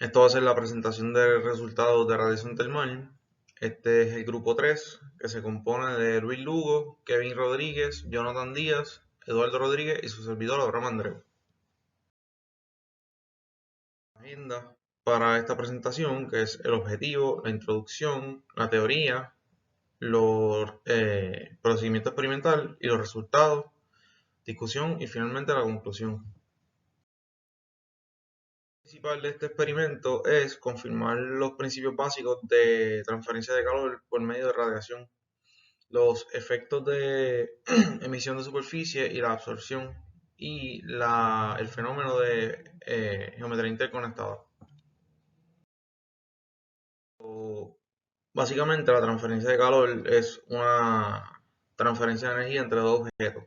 Esto va a ser la presentación de resultados de radiación termal. Este es el grupo 3, que se compone de Luis Lugo, Kevin Rodríguez, Jonathan Díaz, Eduardo Rodríguez y su servidor Abraham Andreu. Agenda para esta presentación, que es el objetivo, la introducción, la teoría, los procedimientos experimental y los resultados, discusión y finalmente la conclusión. El principal de este experimento es confirmar los principios básicos de transferencia de calor por medio de radiación, los efectos de emisión de superficie y la absorción y el fenómeno de geometría interconectada. Básicamente la transferencia de calor es una transferencia de energía entre dos objetos.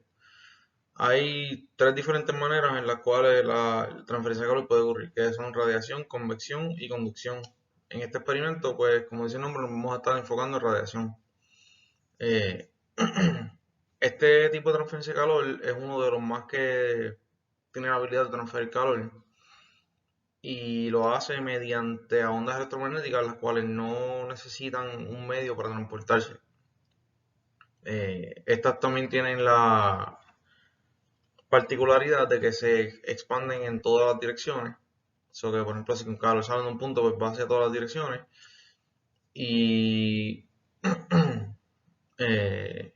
Hay tres diferentes maneras en las cuales la transferencia de calor puede ocurrir, que son radiación, convección y conducción. En este experimento, pues como dice el nombre, nos vamos a estar enfocando en radiación. Eh, este tipo de transferencia de calor es uno de los más que tiene la habilidad de transferir calor y lo hace mediante ondas electromagnéticas, las cuales no necesitan un medio para transportarse. Estas también tienen la particularidad de que se expanden en todas las direcciones. Eso que, por ejemplo, si un calor sale de un punto, pues va hacia todas las direcciones. Y eh,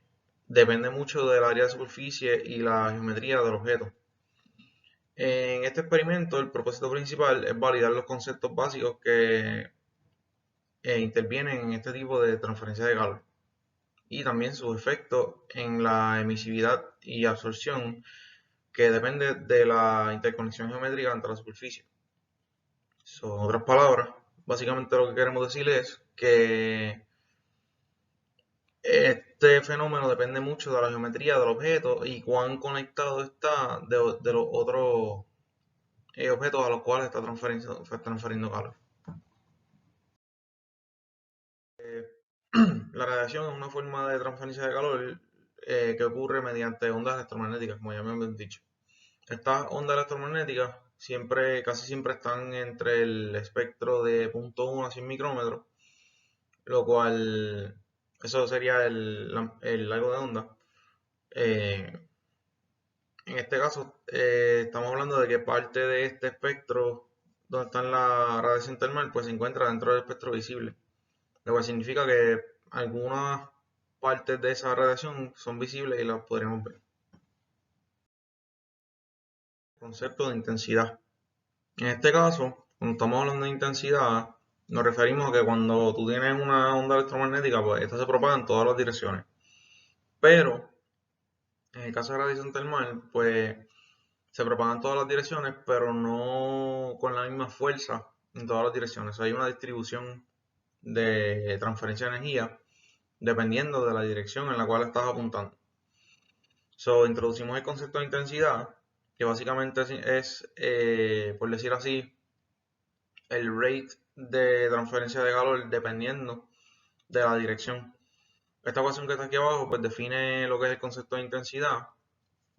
depende mucho del área de superficie y la geometría del objeto. En este experimento, el propósito principal es validar los conceptos básicos que intervienen en este tipo de transferencia de calor y también sus efectos en la emisividad y absorción, que depende de la interconexión geométrica entre la superficie. En otras palabras, básicamente lo que queremos decir es que este fenómeno depende mucho de la geometría del objeto y cuán conectado está de los otros objetos a los cuales está transfiriendo calor. La radiación es una forma de transferencia de calor que ocurre mediante ondas electromagnéticas, como ya me han dicho. Estas ondas electromagnéticas casi siempre están entre el espectro de 0.1 a 100 micrómetros, lo cual, eso sería el largo de onda. En este caso, estamos hablando de que parte de este espectro, donde está la radiación termal, pues se encuentra dentro del espectro visible, lo cual significa que algunas partes de esa radiación son visibles y las podremos ver. Concepto de intensidad. En este caso, cuando estamos hablando de intensidad, nos referimos a que cuando tú tienes una onda electromagnética, pues esta se propaga en todas las direcciones. Pero, en el caso de radiación termal, pues se propagan en todas las direcciones, pero no con la misma fuerza en todas las direcciones. Hay una distribución de transferencia de energía dependiendo de la dirección en la cual estás apuntando. Introducimos el concepto de intensidad, que básicamente es por decir así, el rate de transferencia de calor dependiendo de la dirección. Esta ecuación que está aquí abajo pues define lo que es el concepto de intensidad.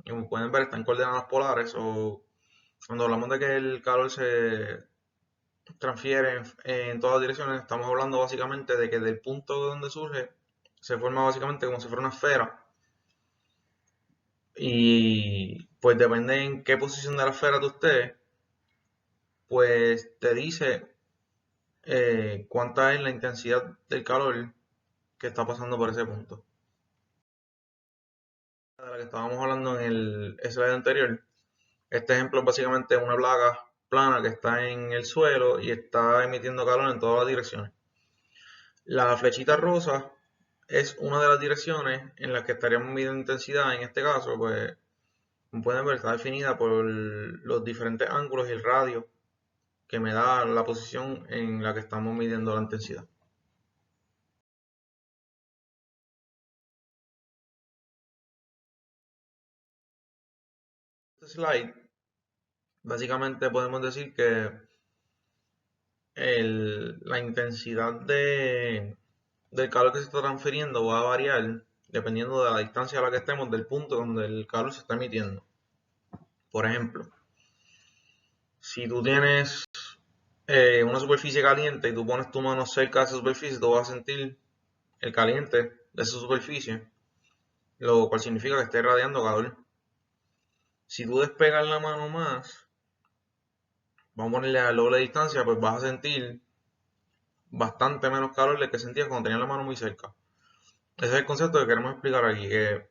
Y como pueden ver, está en coordenadas polares. O cuando hablamos de que el calor se transfiere en todas las direcciones, estamos hablando básicamente de que del punto donde surge se forma básicamente como si fuera una esfera. Y pues depende en qué posición de la esfera tú estés, pues te dice cuánta es la intensidad del calor que está pasando por ese punto. De la que estábamos hablando en el slide anterior, este ejemplo es básicamente una placa plana que está en el suelo y está emitiendo calor en todas las direcciones. La flechita rosa es una de las direcciones en las que estaríamos midiendo intensidad. En este caso, pues, como pueden ver, está definida por los diferentes ángulos y el radio que me da la posición en la que estamos midiendo la intensidad. Este slide, básicamente podemos decir que la intensidad del calor que se está transfiriendo va a variar dependiendo de la distancia a la que estemos del punto donde el calor se está emitiendo. Por ejemplo, si tú tienes una superficie caliente y tú pones tu mano cerca de esa superficie, tú vas a sentir el caliente de esa superficie, lo cual significa que esté irradiando calor. Si tú despegas la mano más, vamos a ponerle a doble distancia, pues vas a sentir bastante menos calor del que sentías cuando tenías la mano muy cerca. Ese es el concepto que queremos explicar aquí, que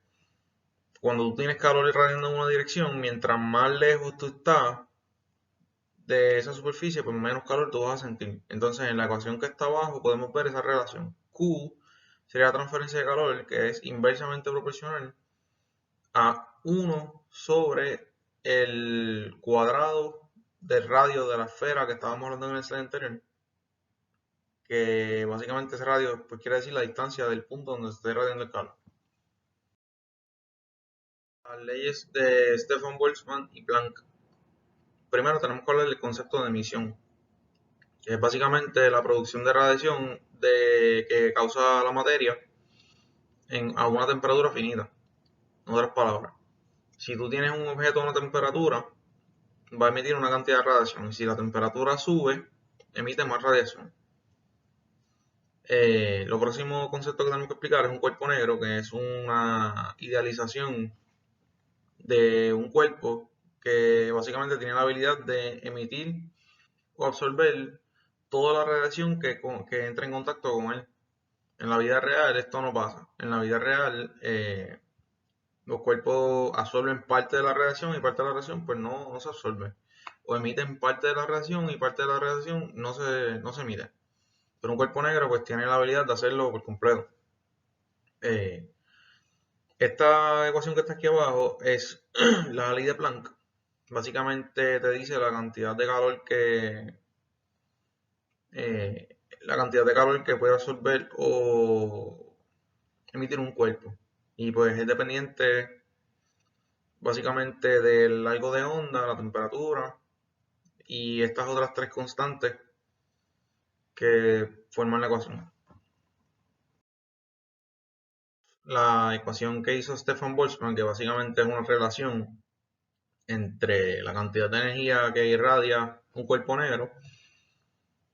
cuando tú tienes calor irradiando en una dirección, mientras más lejos tú estás de esa superficie, pues menos calor tú vas a sentir. Entonces, en la ecuación que está abajo podemos ver esa relación. Q sería la transferencia de calor, que es inversamente proporcional a 1 sobre el cuadrado del radio de la esfera que estábamos hablando en el slide anterior, que básicamente ese radio pues quiere decir la distancia del punto donde se está irradiando el calor. Las leyes de Stefan Boltzmann y Planck. Primero tenemos que hablar del concepto de emisión, que es básicamente la producción de radiación que causa la materia a una temperatura finita. En otras palabras, si tú tienes un objeto a una temperatura, va a emitir una cantidad de radiación. Y si la temperatura sube, emite más radiación. Lo próximo concepto que tenemos que explicar es un cuerpo negro, que es una idealización de un cuerpo que básicamente tiene la habilidad de emitir o absorber toda la radiación que entra en contacto con él. En la vida real esto no pasa. En la vida real los cuerpos absorben parte de la radiación y parte de la radiación pues no se absorbe. O emiten parte de la radiación y parte de la radiación no se emite. Pero un cuerpo negro pues tiene la habilidad de hacerlo por completo. Esta ecuación que está aquí abajo es la ley de Planck. Básicamente te dice la cantidad de calor que puede absorber o emitir un cuerpo. Y pues es dependiente básicamente del largo de onda, la temperatura y estas otras tres constantes que forman la ecuación. La ecuación que hizo Stefan Boltzmann, que básicamente es una relación entre la cantidad de energía que irradia un cuerpo negro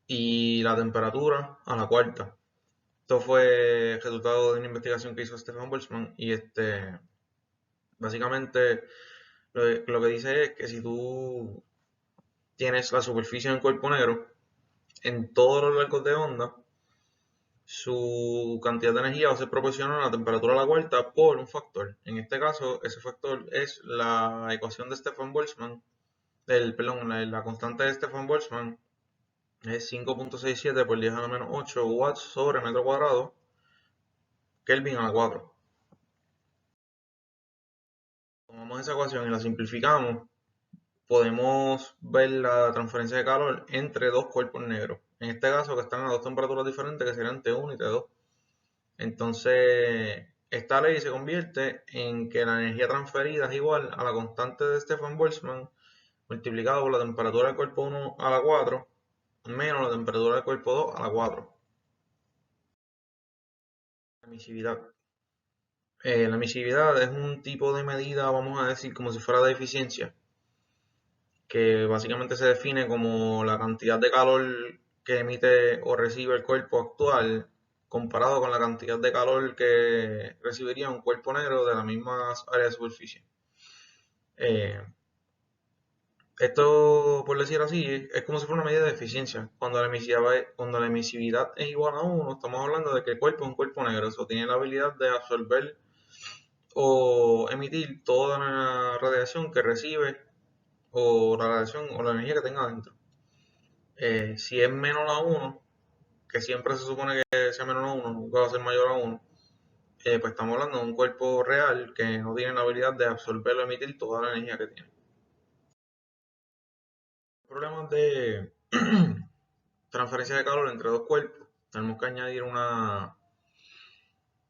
y la temperatura a la cuarta. Esto fue el resultado de una investigación que hizo Stefan Boltzmann y básicamente lo que dice es que si tú tienes la superficie del cuerpo negro en todos los largos de onda, su cantidad de energía va a ser proporcional a la temperatura a la cuarta por un factor. En este caso, ese factor es la ecuación de Stefan Boltzmann, perdón, la constante de Stefan Boltzmann es 5.67 por 10 a la menos 8 watts sobre metro cuadrado, Kelvin a la 4. Tomamos esa ecuación y la simplificamos, podemos ver la transferencia de calor entre dos cuerpos negros. En este caso, que están a dos temperaturas diferentes, que serían T1 y T2. Entonces, esta ley se convierte en que la energía transferida es igual a la constante de Stefan Boltzmann multiplicado por la temperatura del cuerpo 1 a la 4 menos la temperatura del cuerpo 2 a la 4. Emisividad. La emisividad es un tipo de medida, vamos a decir, como si fuera de eficiencia, que básicamente se define como la cantidad de calor que emite o recibe el cuerpo actual comparado con la cantidad de calor que recibiría un cuerpo negro de la misma área de superficie. Eh, Esto, por decir así, es como si fuera una medida de eficiencia. Cuando la emisividad es igual a 1, estamos hablando de que el cuerpo es un cuerpo negro. Eso tiene la habilidad de absorber o emitir toda la radiación que recibe o la radiación o la energía que tenga dentro. Si es menor a 1, que siempre se supone que sea menor a 1, nunca va a ser mayor a 1, pues estamos hablando de un cuerpo real que no tiene la habilidad de absorber o emitir toda la energía que tiene. Problemas de transferencia de calor entre dos cuerpos, tenemos que añadir una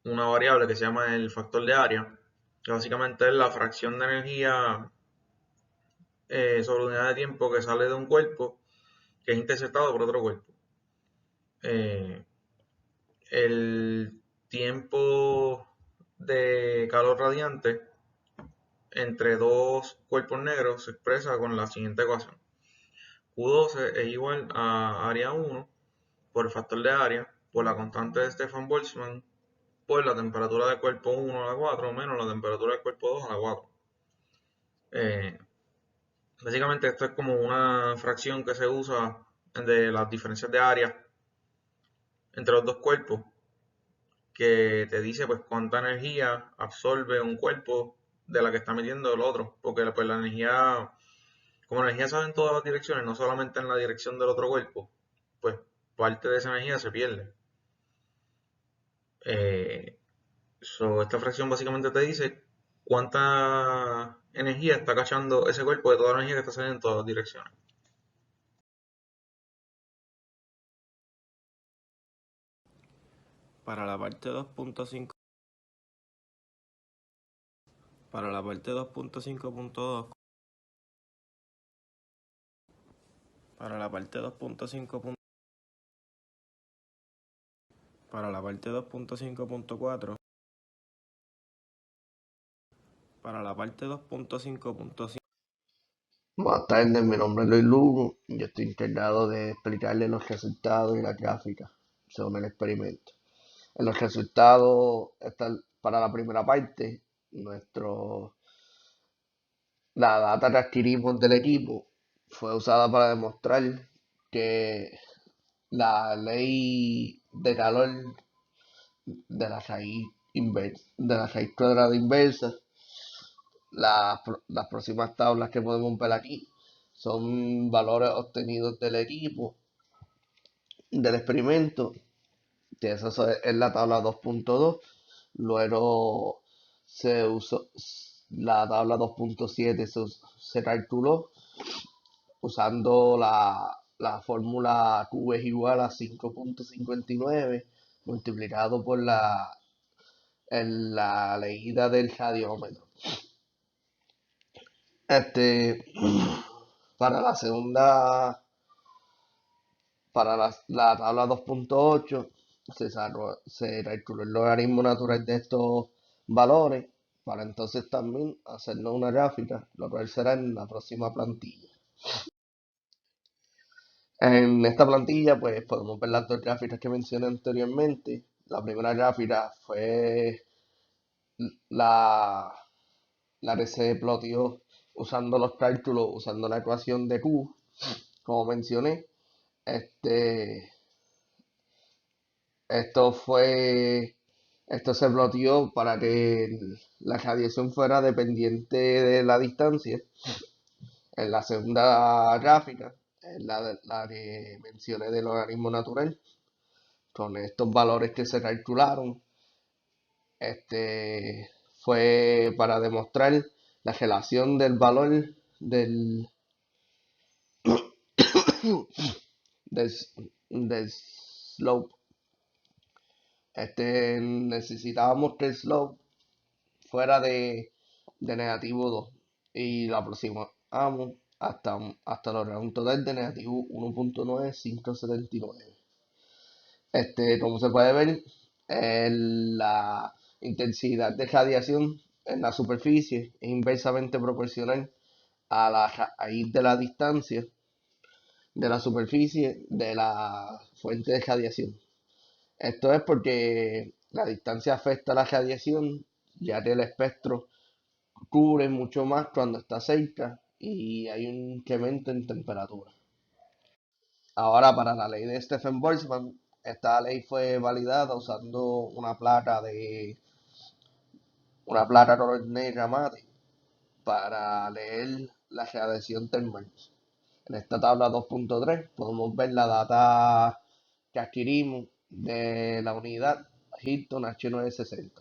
variable que se llama el factor de área, que básicamente es la fracción de energía sobre unidad de tiempo que sale de un cuerpo que es interceptado por otro cuerpo. Eh, el tiempo de calor radiante entre dos cuerpos negros se expresa con la siguiente ecuación. Q12 es igual a área 1 por el factor de área, por la constante de Stefan Boltzmann, por la temperatura del cuerpo 1 a la 4 menos la temperatura del cuerpo 2 a la 4. Eh, Básicamente esto es como una fracción que se usa de las diferencias de área entre los dos cuerpos, que te dice pues cuánta energía absorbe un cuerpo de la que está midiendo el otro, porque pues la energía, como la energía sale en todas las direcciones, no solamente en la dirección del otro cuerpo, pues parte de esa energía se pierde. Eh, Esta fracción básicamente te dice cuánta energía está cachando ese cuerpo de toda la energía que está saliendo en todas las direcciones. Para la parte 2.5, para la parte 2.5.2, para la parte 2.5, para la parte 2.5.4, para la parte 2.5.5. Buenas tardes, mi nombre es Luis Lugo y yo estoy encargado de explicarle los resultados y las gráficas según el experimento. En los resultados, para la primera parte, la data que adquirimos del equipo fue usada para demostrar que la ley de calor de la raíz cuadrada inversa, las próximas tablas que podemos ver aquí son valores obtenidos del equipo del experimento, que eso es la tabla 2.2. Luego se usó la tabla 2.7, se calculó usando la fórmula Q es igual a 5.59 multiplicado por la leída del radiómetro. Para la segunda, para la tabla 2.8 se calculó el logaritmo natural de estos valores para entonces también hacernos una gráfica, lo cual será en la próxima plantilla. En esta plantilla pues podemos ver las dos gráficas que mencioné anteriormente. La primera gráfica fue la, la que se ploteó usando los cálculos, usando la ecuación de Q, como mencioné. Esto fue, esto se ploteó para que la radiación fuera dependiente de la distancia. En la segunda gráfica, es la que mencioné del logaritmo natural, con estos valores que se calcularon, fue para demostrar la relación del valor del, del slope. Necesitábamos que el slope fuera de negativo 2 y lo aproximamos hasta lograr un total de negativo 1.9579. Como se puede ver, la intensidad de radiación en la superficie es inversamente proporcional a la raíz de la distancia de la superficie de la fuente de radiación. Esto es porque la distancia afecta a la radiación, ya que el espectro cubre mucho más cuando está cerca y hay un incremento en temperatura. Ahora, para la ley de Stefan Boltzmann, esta ley fue validada usando una placa color negra mate para leer la radiación termal. En esta tabla 2.3 podemos ver la data que adquirimos de la unidad Hilton H960.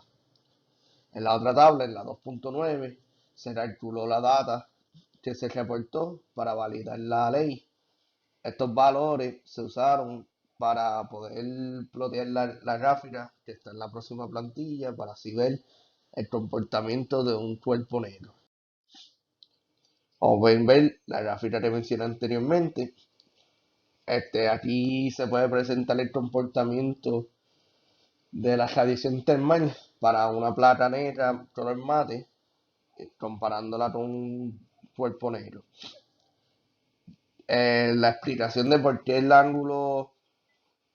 En la otra tabla, en la 2.9, se calculó la data que se reportó para validar la ley. Estos valores se usaron para poder plotear la gráfica que está en la próxima plantilla para así ver el comportamiento de un cuerpo negro. Como pueden ver, la gráfica que mencioné anteriormente, aquí se puede presentar el comportamiento de la radiación termal para una placa negra color mate, comparándola con un cuerpo negro. la explicación de por qué el ángulo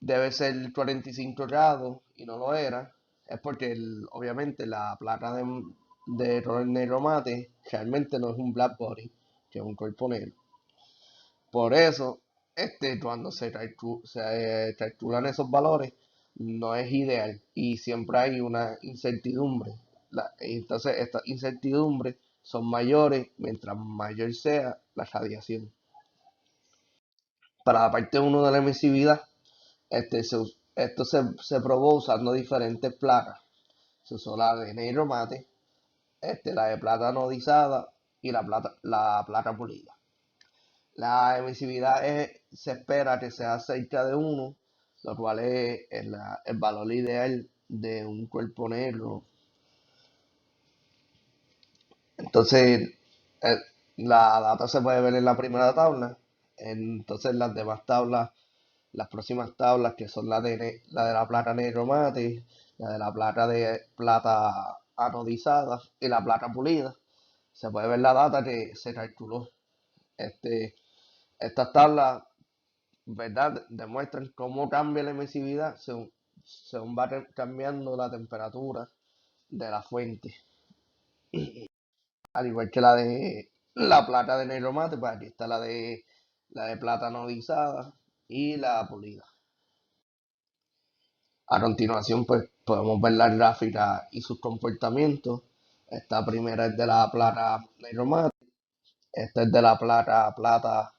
debe ser 45 grados y no lo era, es porque obviamente la placa de error negro mate realmente no es un black body, que es un cuerpo negro. Por eso, cuando se calculan esos valores, no es ideal y siempre hay una incertidumbre. Entonces, estas incertidumbres son mayores mientras mayor sea la radiación. Para la parte 1 de la emisividad, esto se probó usando diferentes placas. Se usó la de negro mate, la de plata anodizada y la plata pulida. La emisividad se espera que sea cerca de 1, lo cual es el valor ideal de un cuerpo negro. Entonces, eh, la data se puede ver en la primera tabla. Entonces, las demás tablas, las próximas tablas, que son la de la plata negro mate, la de la plata anodizada y la plata pulida, se puede ver la data que se calculó. Estas tablas, ¿verdad?, demuestran cómo cambia la emisividad según va cambiando la temperatura de la fuente. Al igual que la de la plata de negro mate, pues aquí está la de plata anodizada y la pulida. A continuación, pues podemos ver la gráfica y sus comportamientos. Esta primera es de la plata negro mate, esta es de la plata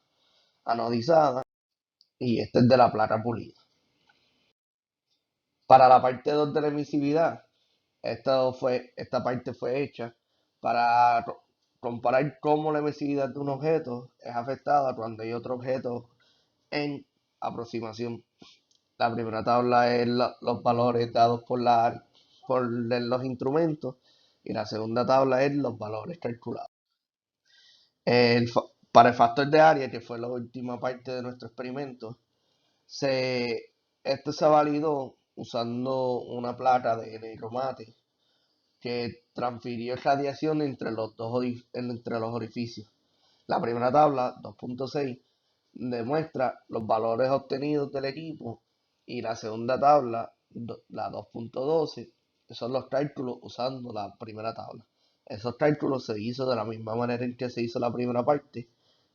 anodizada y esta es de la plata pulida. Para la parte 2 de la emisividad, esta parte fue hecha para comparar cómo la emisividad de un objeto es afectada cuando hay otro objeto en aproximación. La primera tabla es los valores dados por los instrumentos y la segunda tabla es los valores calculados. Para el factor de área, que fue la última parte de nuestro experimento, esto se validó usando una placa de negro mate que transfirió radiación entre los orificios. La primera tabla, 2.6, demuestra los valores obtenidos del equipo y la segunda tabla, la 2.12, son los cálculos usando la primera tabla. Esos cálculos se hizo de la misma manera en que se hizo la primera parte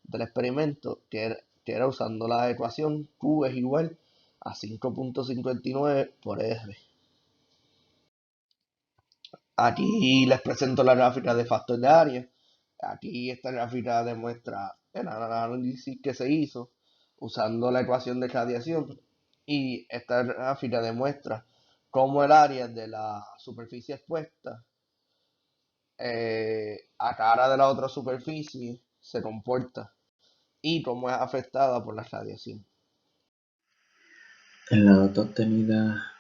del experimento, que era usando la ecuación Q es igual a 5.59 por R. Aquí les presento la gráfica de factor de área. Aquí esta gráfica demuestra el análisis que se hizo usando la ecuación de radiación y esta gráfica demuestra cómo el área de la superficie expuesta a cara de la otra superficie se comporta y cómo es afectada por la radiación. En la data obtenida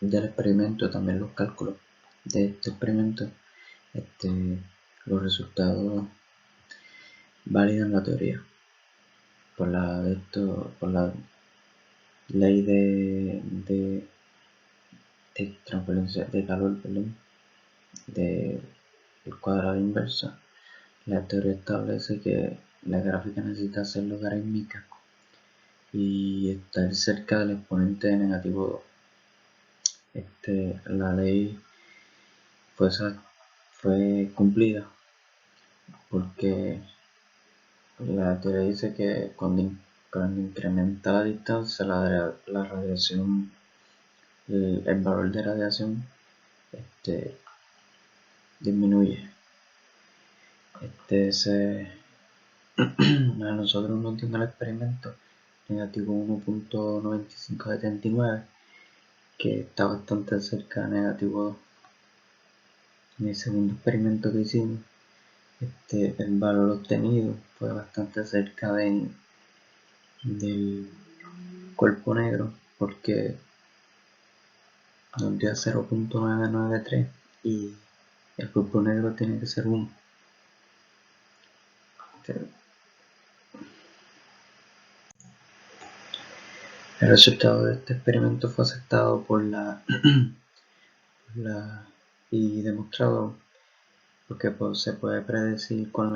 del experimento, también los cálculos de este experimento, los resultados validan la teoría por la ley de transferencia de calor, del cuadrado inversa. La teoría establece que la gráfica necesita ser logarítmica y estar cerca del exponente de negativo 2. La ley fue cumplida porque la teoría dice que cuando incrementa la distancia, la radiación, el valor de radiación disminuye. A nosotros nos dio en el experimento negativo 1.9579, que está bastante cerca de negativo 2. En el segundo experimento que hicimos, el valor obtenido fue bastante cerca del cuerpo negro, porque nos dio 0.993 y el cuerpo negro tiene que ser 1. El resultado de este experimento fue aceptado y demostrado porque se puede predecir con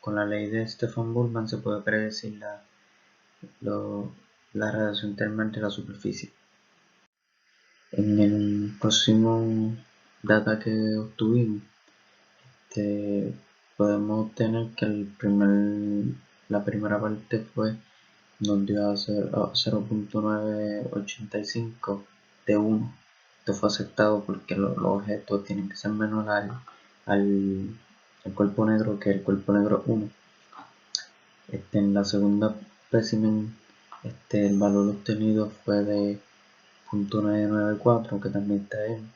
con la ley de Stefan-Boltzmann se puede predecir la radiación térmica de la superficie. En el próximo data que obtuvimos, podemos obtener que la primera parte nos dio a 0.985 de 1. Esto fue aceptado porque los objetos tienen que ser menor al cuerpo negro que el cuerpo negro 1. En la segunda espécimen, el valor obtenido fue de 0.994, que también está bien.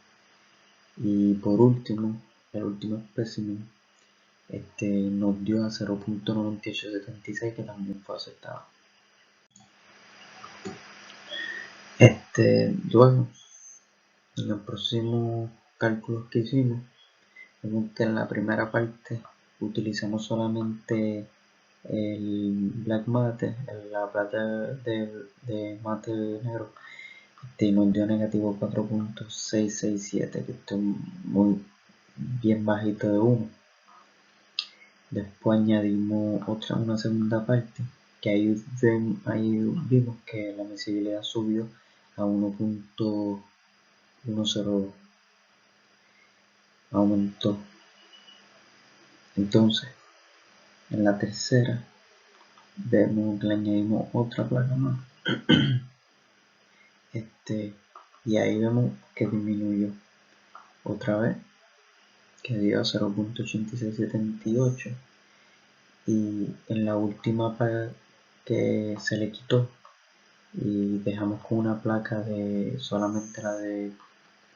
Y por último, el último espécimen nos dio a 0.9876, que también fue aceptado. Luego, en los próximos cálculos que hicimos, vemos que en la primera parte utilizamos solamente el black matte, la plata de mate negro, nos dio negativo 4.667, que esto es muy bien bajito de 1. Después añadimos una segunda parte, que ahí vimos que la emisibilidad subió a 1.10, aumentó. Entonces, en la tercera vemos que le añadimos otra placa más. Y ahí vemos que disminuyó otra vez, que dio 0.8678, y en la última placa que se le quitó y dejamos con una placa de solamente la de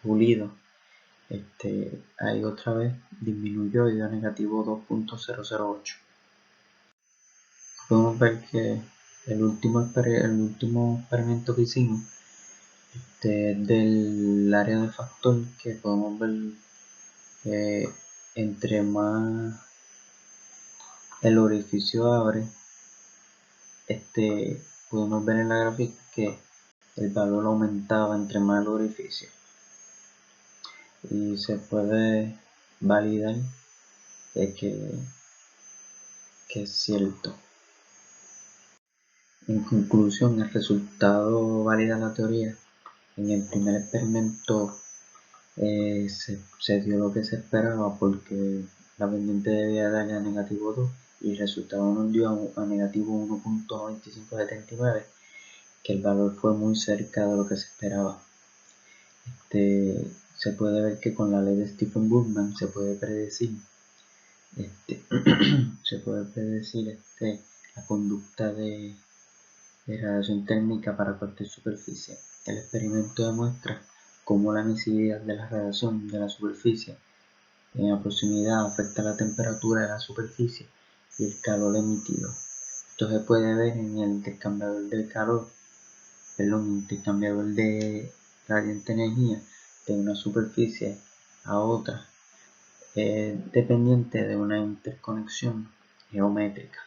pulido, ahí otra vez disminuyó y dio negativo 2.008. Podemos ver que el último experimento que hicimos del área de factor, que podemos ver entre más el orificio abre, podemos ver en la gráfica que el valor aumentaba entre más el orificio, y se puede validar que es cierto. En conclusión, el resultado valida la teoría. En el primer experimento se dio lo que se esperaba, porque la pendiente debía darle a negativo 2 y el resultado nos dio a negativo 1.9579, que el valor fue muy cerca de lo que se esperaba. Se puede ver que con la ley de Stefan-Boltzmann se puede predecir la conducta de radiación térmica para cualquier superficie. El experimento demuestra cómo la emisividad de la radiación de la superficie en la proximidad afecta la temperatura de la superficie y el calor emitido. Esto se puede ver en el intercambiador de radiante energía de una superficie a otra, dependiente de una interconexión geométrica.